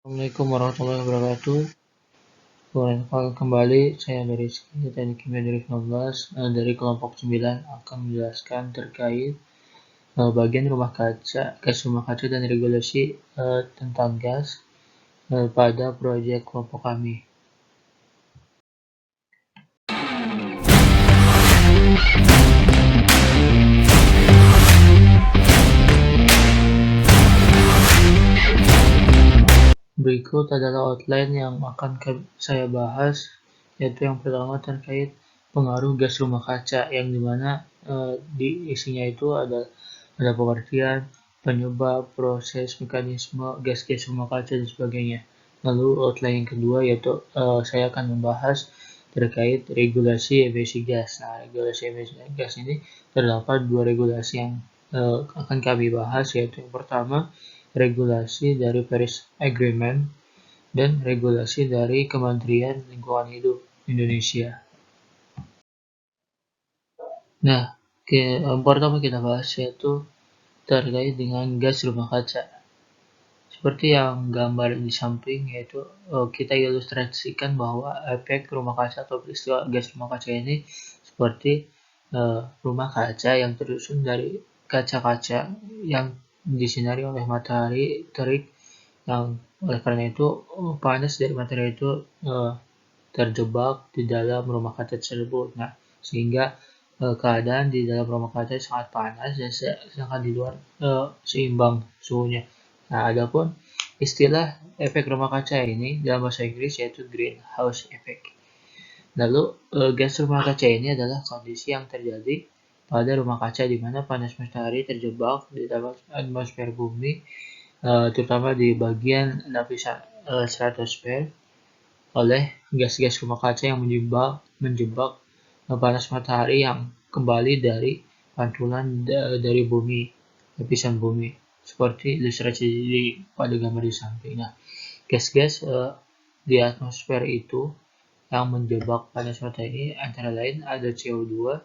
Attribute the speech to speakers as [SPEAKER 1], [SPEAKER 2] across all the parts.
[SPEAKER 1] Assalamualaikum warahmatullahi wabarakatuh. Perkenalkan kembali, saya dari Teknik Kimia 2019 dari kelompok 9 akan menjelaskan terkait bagian rumah kaca, gas rumah kaca dan regulasi tentang gas pada proyek kelompok kami. Berikut adalah outline yang akan saya bahas, yaitu yang pertama terkait pengaruh gas rumah kaca, yang dimana di isinya itu ada pengertian, penyebab, proses, mekanisme gas-gas rumah kaca dan sebagainya. Lalu outline yang kedua yaitu saya akan membahas terkait regulasi emisi gas. Nah, regulasi emisi gas ini terdapat dua regulasi yang akan kami bahas, yaitu yang pertama regulasi dari Paris Agreement dan regulasi dari Kementerian Lingkungan Hidup Indonesia. Nah, yang pertama kita bahas yaitu terkait dengan gas rumah kaca. Seperti yang gambar di samping, yaitu kita ilustrasikan bahwa efek rumah kaca atau peristiwa gas rumah kaca ini seperti rumah kaca yang tersusun dari kaca-kaca yang disinari oleh matahari terik, yang oleh karena itu panas dari matahari itu terjebak di dalam rumah kaca tersebut. Nah, sehingga keadaan di dalam rumah kaca sangat panas dan sedangkan di luar seimbang suhunya. Nah, adapun istilah efek rumah kaca ini dalam bahasa Inggris yaitu greenhouse effect. Lalu gas rumah kaca ini adalah kondisi yang terjadi pada rumah kaca di mana panas matahari terjebak di dalam atmosfer bumi, terutama di bagian lapisan stratosfer, oleh gas-gas rumah kaca yang menjebak panas matahari yang kembali dari pantulan dari bumi, lapisan bumi, seperti ilustrasi pada gambar di samping. Nah, gas-gas di atmosfer itu yang menjebak panas matahari ini antara lain ada CO2,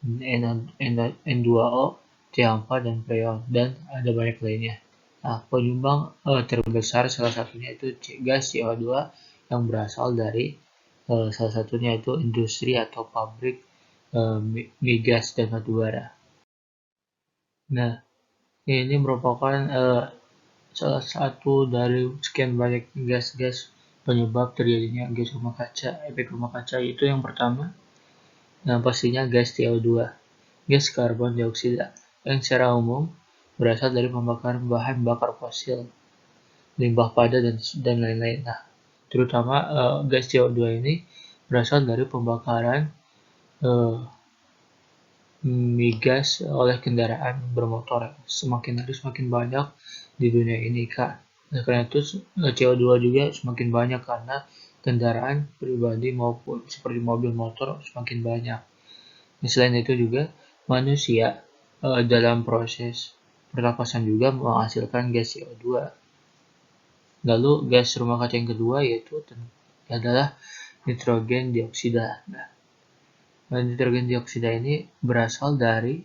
[SPEAKER 1] N2O, CH4, dan freon, dan ada banyak lainnya. Nah, penyumbang terbesar salah satunya itu gas CO2 yang berasal dari salah satunya itu industri atau pabrik migas dan batubara. Nah, ini merupakan salah satu dari sekian banyak gas-gas penyebab terjadinya gas rumah kaca, efek rumah kaca. Itu yang pertama, nah pastinya gas CO2, gas karbon dioksida, yang secara umum berasal dari pembakaran bahan bakar fosil, limbah padat dan lain-lain. Nah, terutama gas CO2 ini berasal dari pembakaran migas oleh kendaraan bermotor. Semakin hari semakin banyak di dunia ini, Kak. Oleh karena itu CO2 juga semakin banyak karena kendaraan pribadi maupun seperti mobil motor semakin banyak. Selain itu juga manusia dalam proses pernapasan juga menghasilkan gas CO2. Lalu gas rumah kaca yang kedua yaitu adalah nitrogen dioksida. Nah, nitrogen dioksida ini berasal dari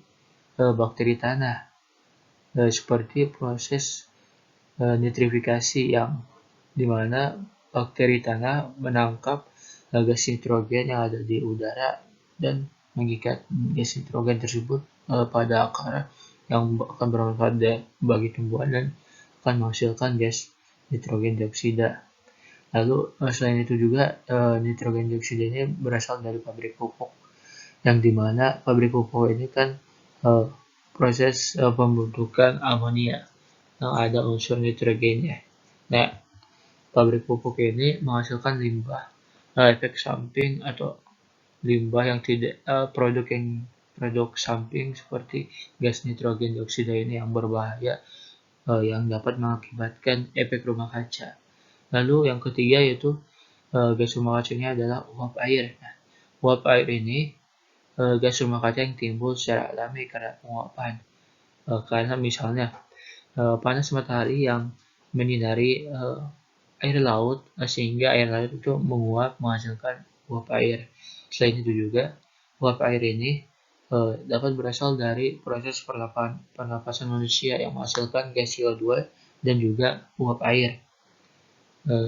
[SPEAKER 1] bakteri tanah, seperti proses nitrifikasi yang dimana bakteri tanah menangkap gas nitrogen yang ada di udara dan mengikat gas nitrogen tersebut pada akar yang akan bermanfaat bagi tumbuhan dan akan menghasilkan gas nitrogen dioksida. Lalu selain itu juga nitrogen dioksida ini berasal dari pabrik pupuk, yang dimana pabrik pupuk ini kan proses pembentukan amonia yang ada unsur nitrogennya. Nah, pabrik pupuk ini menghasilkan limbah, efek samping atau limbah yang tidak produk samping seperti gas nitrogen dioksida ini yang berbahaya, yang dapat mengakibatkan efek rumah kaca. Lalu yang ketiga yaitu gas rumah kaca ini adalah uap air. Nah, uap air ini gas rumah kaca yang timbul secara alami karena penguapan. Karena misalnya panas matahari yang menyinari air laut, sehingga air laut itu menguap menghasilkan uap air. Selain itu juga uap air ini dapat berasal dari proses pernapasan manusia yang menghasilkan gas CO2 dan juga uap air.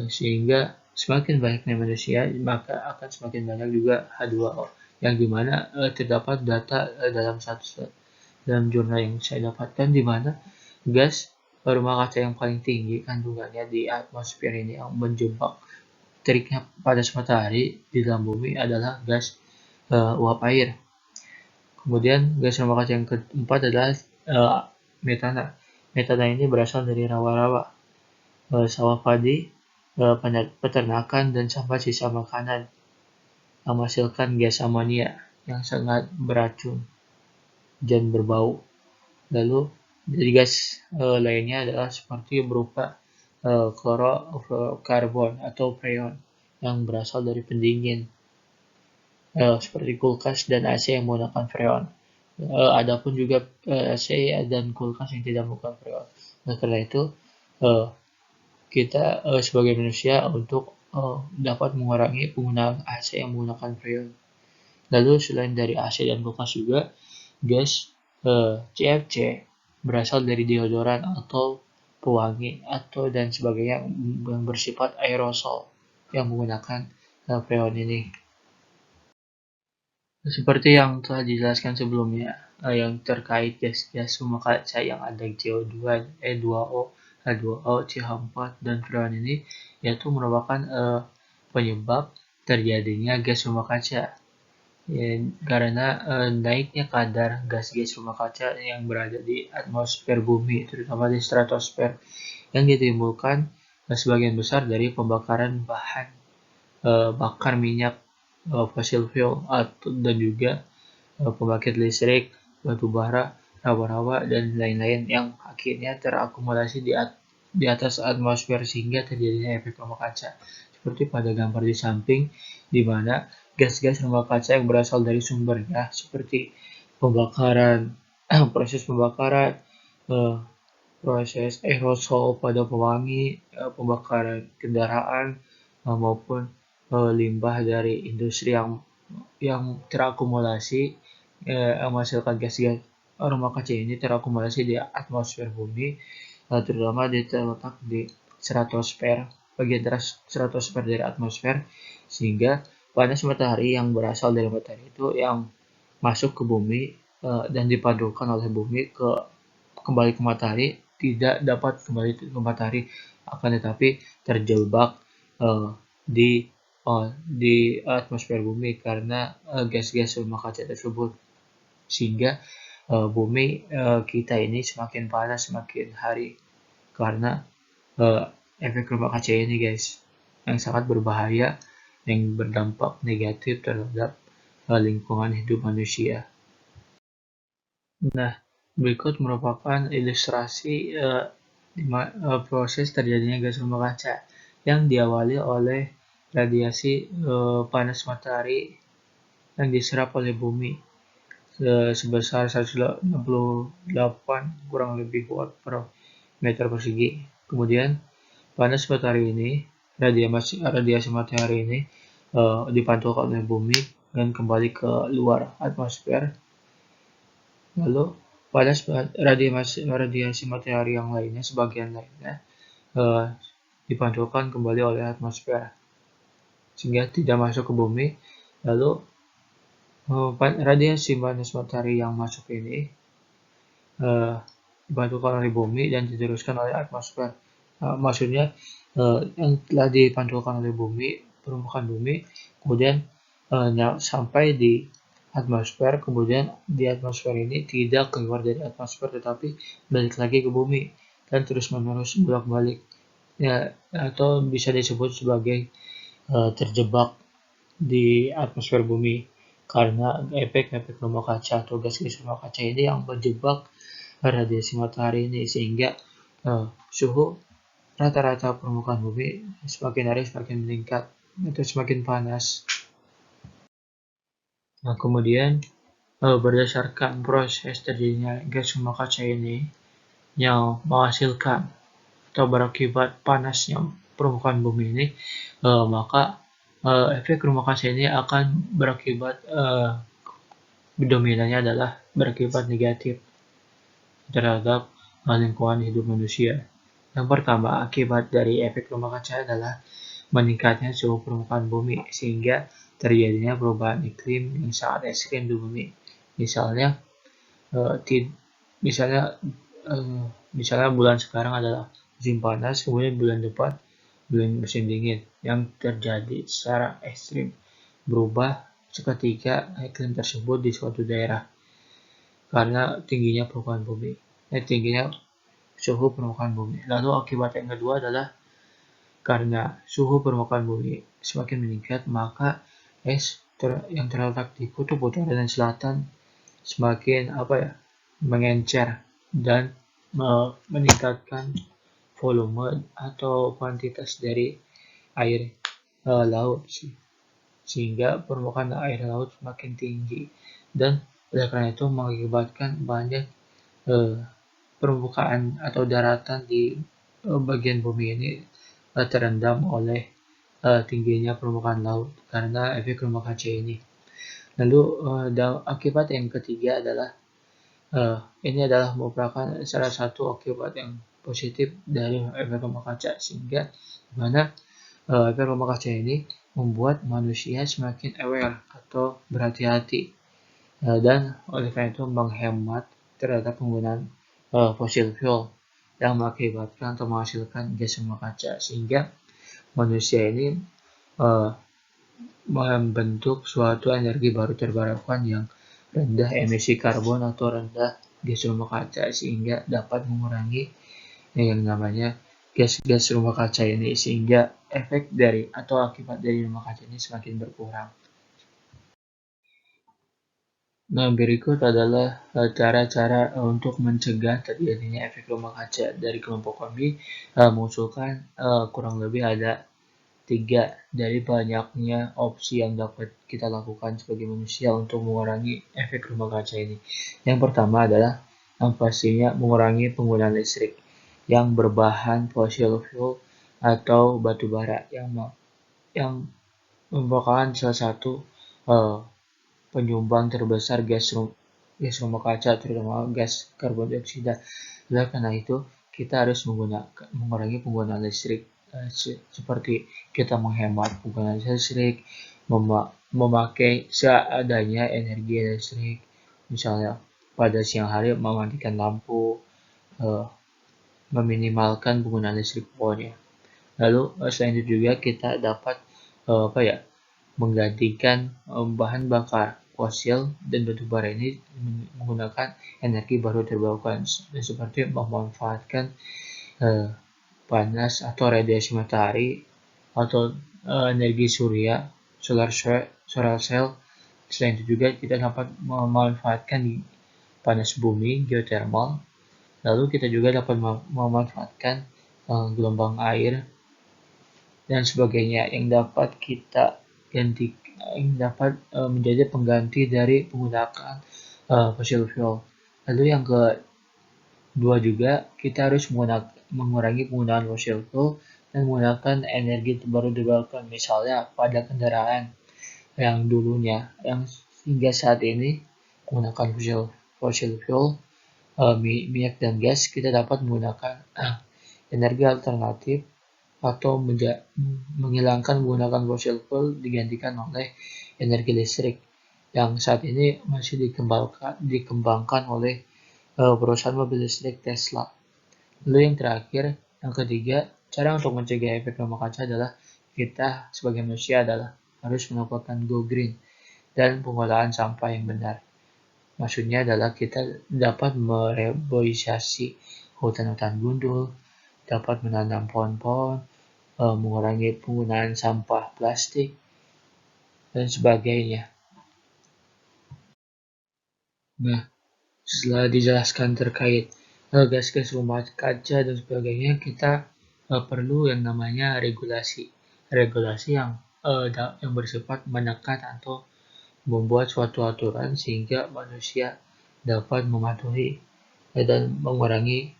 [SPEAKER 1] sehingga semakin banyaknya manusia maka akan semakin banyak juga H2O, yang dimana terdapat data dalam jurnal yang saya dapatkan, di mana gas rumah kaca yang paling tinggi kandungannya di atmosfer ini yang menjebak teriknya panas matahari di dalam bumi adalah gas uap air. Kemudian gas rumah kaca yang keempat adalah metana. Metana ini berasal dari rawa-rawa, sawah padi, peternakan, dan sampah sisa makanan yang menghasilkan gas amonia yang sangat beracun dan berbau. Lalu dari gas lainnya adalah seperti berupa klorofluorokarbon atau freon yang berasal dari pendingin, seperti kulkas dan AC yang menggunakan freon. Adapun juga AC dan kulkas yang tidak menggunakan freon. Nah, karena itu kita sebagai manusia untuk dapat mengurangi penggunaan AC yang menggunakan freon. Lalu selain dari AC dan kulkas juga gas CFC berasal dari deodoran atau pewangi atau dan sebagainya yang bersifat aerosol yang menggunakan freon ini. Seperti yang telah dijelaskan sebelumnya, yang terkait gas-gas rumah kaca yang ada CO2, E2O, H2O, CH4, dan freon ini, yaitu merupakan penyebab terjadinya gas rumah kaca. Ya, karena naiknya kadar gas-gas rumah kaca yang berada di atmosfer bumi, terutama di stratosfer, yang ditimbulkan sebagian besar dari pembakaran bahan bakar minyak fosil fuel dan juga pembangkit listrik, batu bara, rawa-rawa, dan lain-lain yang akhirnya terakumulasi di atas atmosfer sehingga terjadinya efek rumah kaca. Seperti pada gambar di samping, di mana gas-gas rumah kaca yang berasal dari sumbernya seperti pembakaran, proses pembakaran, proses aerosol pada pewangi, pembakaran kendaraan, maupun limbah dari industri yang terakumulasi menghasilkan gas-gas rumah kaca ini terakumulasi di atmosfer bumi, terutama terletak di stratosfer, bagian stratosfer dari atmosfer, sehingga panas matahari yang berasal dari matahari itu yang masuk ke bumi dan dipantulkan oleh bumi kembali ke matahari tidak dapat kembali ke matahari, akan tetapi terjebak di atmosfer bumi karena gas-gas rumah kaca tersebut, sehingga bumi kita ini semakin panas semakin hari karena efek rumah kaca ini, guys, yang sangat berbahaya, yang berdampak negatif terhadap lingkungan hidup manusia. Nah, berikut merupakan ilustrasi proses terjadinya gas rumah kaca yang diawali oleh radiasi panas matahari yang diserap oleh bumi sebesar 168 kurang lebih watt per meter persegi. Kemudian panas matahari ini, radiasi matahari ini dipantulkan oleh bumi dan kembali ke luar atmosfer. Lalu radiasi matahari yang lainnya, sebagian lainnya dipantulkan kembali oleh atmosfer sehingga tidak masuk ke bumi. Lalu radiasi panas matahari yang masuk ini dipantulkan oleh bumi dan diteruskan oleh atmosfer. Maksudnya yang telah dipantulkan oleh bumi, permukaan bumi, kemudian sampai di atmosfer, kemudian di atmosfer ini tidak keluar dari atmosfer tetapi balik lagi ke bumi dan terus menerus bolak-balik, ya, atau bisa disebut sebagai terjebak di atmosfer bumi karena efek rumah kaca atau gas-gas rumah kaca ini yang menjebak radiasi matahari ini, sehingga suhu rata-rata permukaan bumi semakin hari semakin meningkat atau semakin panas. Nah, kemudian berdasarkan proses terjadinya gas rumah kaca ini yang menghasilkan atau berakibat panasnya permukaan bumi ini, maka efek rumah kaca ini akan berakibat dominannya adalah berakibat negatif terhadap lingkungan hidup manusia. Yang pertama, akibat dari efek rumah kaca adalah meningkatnya suhu permukaan bumi sehingga terjadinya perubahan iklim yang sangat ekstrim di bumi. Misalnya, eh, misalnya misalnya bulan sekarang adalah musim panas, kemudian bulan depan bulan musim dingin yang terjadi secara ekstrim, berubah seketika iklim tersebut di suatu daerah karena tingginya suhu permukaan bumi. Lalu akibat yang kedua adalah karena suhu permukaan bumi semakin meningkat, maka yang terletak di kutub utara dan selatan semakin mengencer dan meningkatkan volume atau kuantitas dari air laut, sehingga permukaan air laut semakin tinggi, dan oleh karena itu mengakibatkan banyak eh, permukaan atau daratan di bagian bumi ini terendam oleh tingginya permukaan laut karena efek rumah kaca ini. Lalu akibat yang ketiga adalah ini adalah merupakan salah satu akibat yang positif dari efek rumah kaca, sehingga dimana efek rumah kaca ini membuat manusia semakin aware atau berhati-hati, dan oleh karena itu menghemat terhadap penggunaan fossil fuel yang mengakibatkan atau menghasilkan gas rumah kaca, sehingga manusia ini uh, membentuk suatu energi baru terbarukan yang rendah emisi karbon atau rendah gas rumah kaca, sehingga dapat mengurangi yang namanya gas-gas rumah kaca ini, sehingga efek dari atau akibat dari rumah kaca ini semakin berkurang. Nah, berikut adalah cara-cara untuk mencegah terjadinya efek rumah kaca. Dari kelompok kami mengusulkan kurang lebih ada 3 dari banyaknya opsi yang dapat kita lakukan sebagai manusia untuk mengurangi efek rumah kaca ini. Yang pertama adalah yang pastinya mengurangi penggunaan listrik yang berbahan fossil fuel atau batu bara yang merupakan salah satu uh, penyumbang terbesar gas rumah kaca, terutama gas karbon dioksida. Oleh karena itu, kita harus mengurangi penggunaan listrik, seperti kita menghemat penggunaan listrik, memakai seadanya energi listrik, misalnya pada siang hari mematikan lampu, eh, meminimalkan penggunaan listrik pokoknya. Lalu selain itu juga kita dapat menggantikan bahan bakar fosil dan batu bara ini menggunakan energi baru terbarukan, seperti memanfaatkan panas atau radiasi matahari atau energi surya, solar cell. Selain itu juga kita dapat memanfaatkan panas bumi, geothermal. Lalu kita juga dapat memanfaatkan gelombang air dan sebagainya yang dapat kita ganti, yang dapat menjadi pengganti dari penggunaan fossil fuel. Lalu yang kedua juga kita harus mengurangi penggunaan fossil fuel dan menggunakan energi baru terbarukan, misalnya pada kendaraan yang dulunya yang hingga saat ini menggunakan fossil fuel, minyak dan gas, kita dapat menggunakan energi alternatif atau menghilangkan menggunakan fossil fuel digantikan oleh energi listrik yang saat ini masih dikembangkan oleh perusahaan mobil listrik Tesla. Lalu yang terakhir, yang ketiga, cara untuk mencegah efek rumah kaca adalah kita sebagai manusia adalah harus melakukan go green dan pengolahan sampah yang benar. Maksudnya adalah kita dapat mereboisasi hutan-hutan gundul, dapat menanam pohon-pohon, mengurangi penggunaan sampah plastik, dan sebagainya. Nah, setelah dijelaskan terkait gas-gas rumah kaca dan sebagainya, kita perlu yang namanya regulasi. Regulasi yang bersifat menekan atau membuat suatu aturan sehingga manusia dapat mematuhi dan mengurangi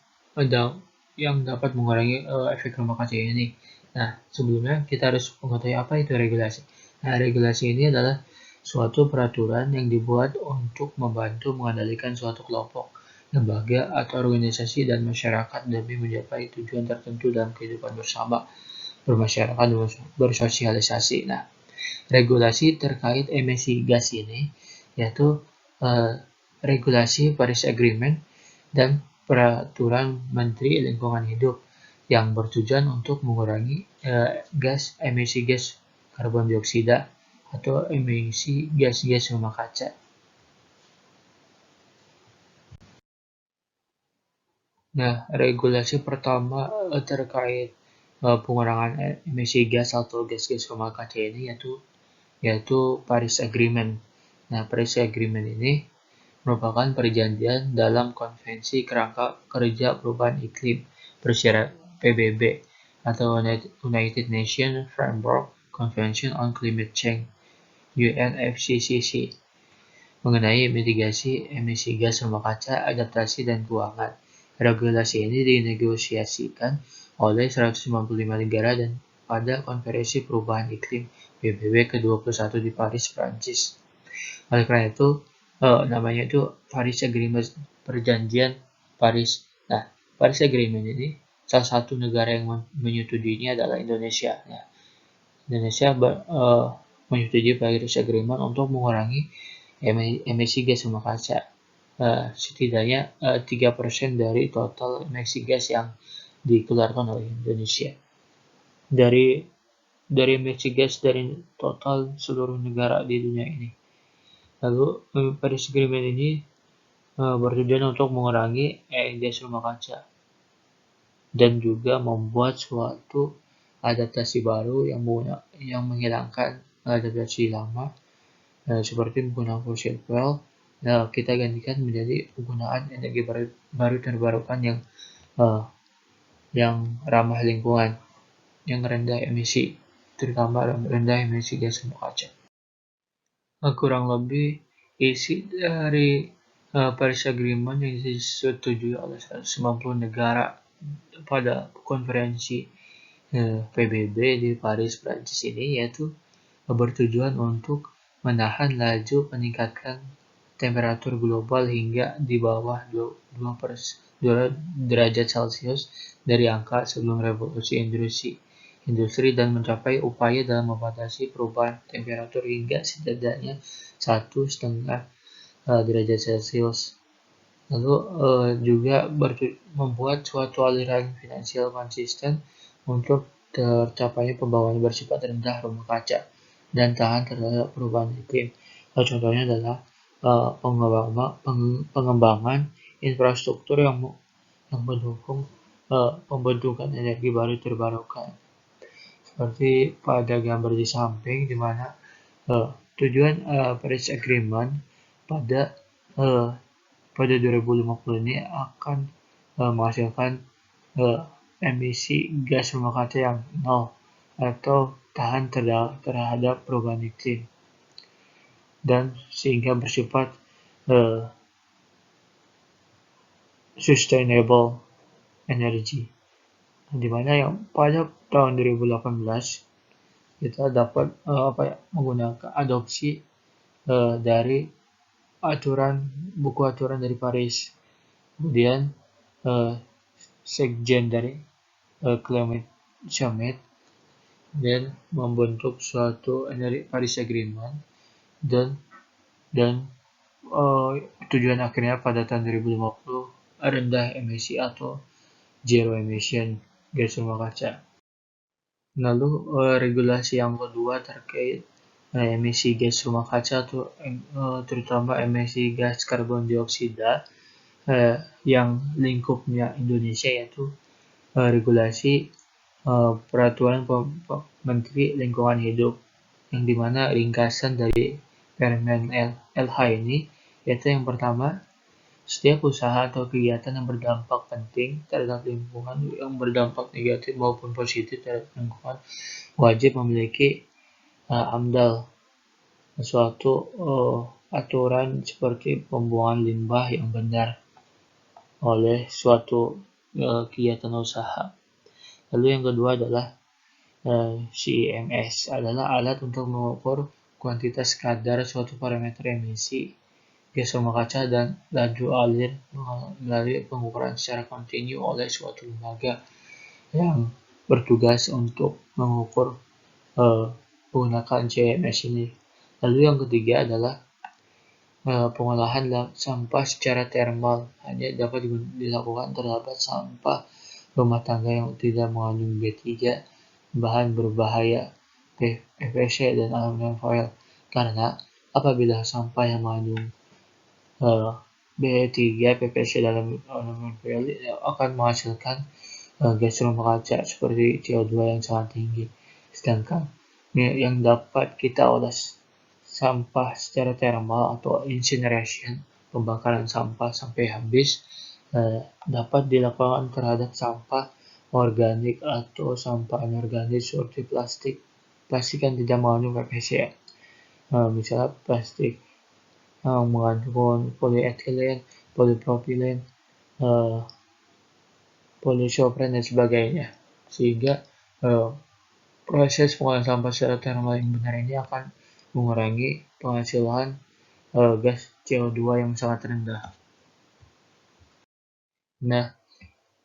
[SPEAKER 1] yang dapat mengurangi efek rumah kaca ini. Nah, sebelumnya kita harus mengetahui apa itu regulasi. Nah, regulasi ini adalah suatu peraturan yang dibuat untuk membantu mengendalikan suatu kelompok lembaga atau organisasi dan masyarakat demi mencapai tujuan tertentu dalam kehidupan bersama, bermasyarakat, dan bersosialisasi. Nah, regulasi terkait emisi gas ini yaitu regulasi Paris Agreement dan peraturan Menteri Lingkungan Hidup yang bertujuan untuk mengurangi emisi gas karbon dioksida atau emisi gas-gas rumah kaca. Nah, regulasi pertama terkait pengurangan emisi gas atau gas-gas rumah kaca ini yaitu Paris Agreement. Nah, Paris Agreement ini merupakan perjanjian dalam Konvensi Kerangka Kerja Perubahan Iklim bersyarat PBB atau United Nations Framework Convention on Climate Change UNFCCC mengenai mitigasi emisi gas rumah kaca, adaptasi, dan keuangan. Regulasi ini dinegosiasikan oleh 155 negara dan pada Konferensi Perubahan Iklim PBB ke-21 di Paris, Prancis. Oleh karena itu, namanya itu Paris Agreement, perjanjian Paris. Nah, Paris Agreement ini salah satu negara yang menyetujuinya adalah Indonesia. Nah, Indonesia menyetujui Paris Agreement untuk mengurangi emisi gas rumah kaca setidaknya 3% dari total emisi gas yang dikeluarkan oleh Indonesia. Dari emisi gas dari total seluruh negara di dunia ini. Lalu Paris Agreement ini bertujuan untuk mengurangi gas rumah kaca dan juga membuat suatu adaptasi baru yang menghilangkan adaptasi lama seperti menggunakan fossil fuel. Kita gantikan menjadi penggunaan energi baru terbarukan yang ramah lingkungan, yang rendah emisi, terutama rendah emisi gas rumah kaca. Kurang lebih isi dari Paris Agreement yang disetujui oleh 190 negara pada konferensi PBB di Paris, Prancis ini yaitu bertujuan untuk menahan laju peningkatan temperatur global hingga di bawah 2 derajat Celcius dari angka sebelum revolusi industri dan mencapai upaya dalam membatasi perubahan temperatur hingga setidaknya 1,5 derajat Celcius. Lalu juga membuat suatu aliran finansial konsisten untuk tercapainya pembangunan bersifat rendah rumah kaca dan tahan terhadap perubahan iklim. Contohnya adalah pengembangan infrastruktur yang mendukung pembentukan energi baru terbarukan. Seperti pada gambar di samping, di mana tujuan Paris Agreement pada 2050 ini akan menghasilkan emisi gas rumah kaca yang nol atau tahan terhadap perubahan iklim dan sehingga bersifat sustainable energy, di mana yang pada tahun 2018 kita dapat menggunakan adopsi dari buku aturan dari Paris, kemudian sekjen dari Climate Summit dan membentuk suatu Paris Agreement dan tujuan akhirnya pada tahun 2050 rendah emisi atau zero emission gas rumah kaca. Lalu regulasi yang kedua terkait emisi gas rumah kaca atau terutama emisi gas karbon dioksida yang lingkupnya Indonesia yaitu regulasi peraturan Menteri Lingkungan Hidup yang dimana ringkasan dari Permen LH ini yaitu yang pertama, setiap usaha atau kegiatan yang berdampak penting terhadap lingkungan, yang berdampak negatif maupun positif terhadap lingkungan, wajib memiliki AMDAL, suatu aturan seperti pembuangan limbah yang benar oleh suatu kegiatan usaha. Lalu yang kedua adalah CEMS adalah alat untuk mengukur kuantitas kadar suatu parameter emisi gas rumah kaca dan laju alir melalui pengukuran secara kontinu oleh suatu lembaga yang bertugas untuk mengukur menggunakan CMS ini. Lalu yang ketiga adalah pengolahan sampah secara termal hanya dapat dilakukan terhadap sampah rumah tangga yang tidak mengandung B3, bahan berbahaya, PVC, dan aluminium foil. Karena apabila sampah yang mengandung B3, PVC, dan aluminium foil akan menghasilkan gas rumah kaca seperti CO2 yang sangat tinggi. Sedangkan yang dapat kita olah sampah secara termal atau incineration, pembakaran sampah sampai habis, dapat dilakukan terhadap sampah organik atau sampah anorganik seperti plastik yang tidak mengandung PVC, misalnya plastik mengandung polyethylene, polypropylene, polypropylene dan sebagainya, sehingga proses pengolahan sampah secara termal yang benar ini akan mengurangi penghasilan gas CO2 yang sangat rendah. Nah,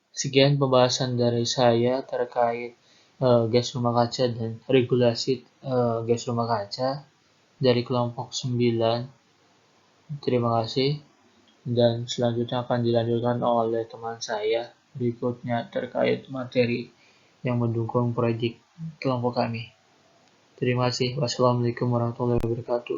[SPEAKER 1] sekian pembahasan dari saya terkait gas rumah kaca dan regulasi gas rumah kaca dari kelompok 9. Terima kasih, dan selanjutnya akan dilanjutkan oleh teman saya berikutnya terkait materi yang mendukung proyek kelompok kami. Terima kasih. Wassalamualaikum warahmatullahi wabarakatuh.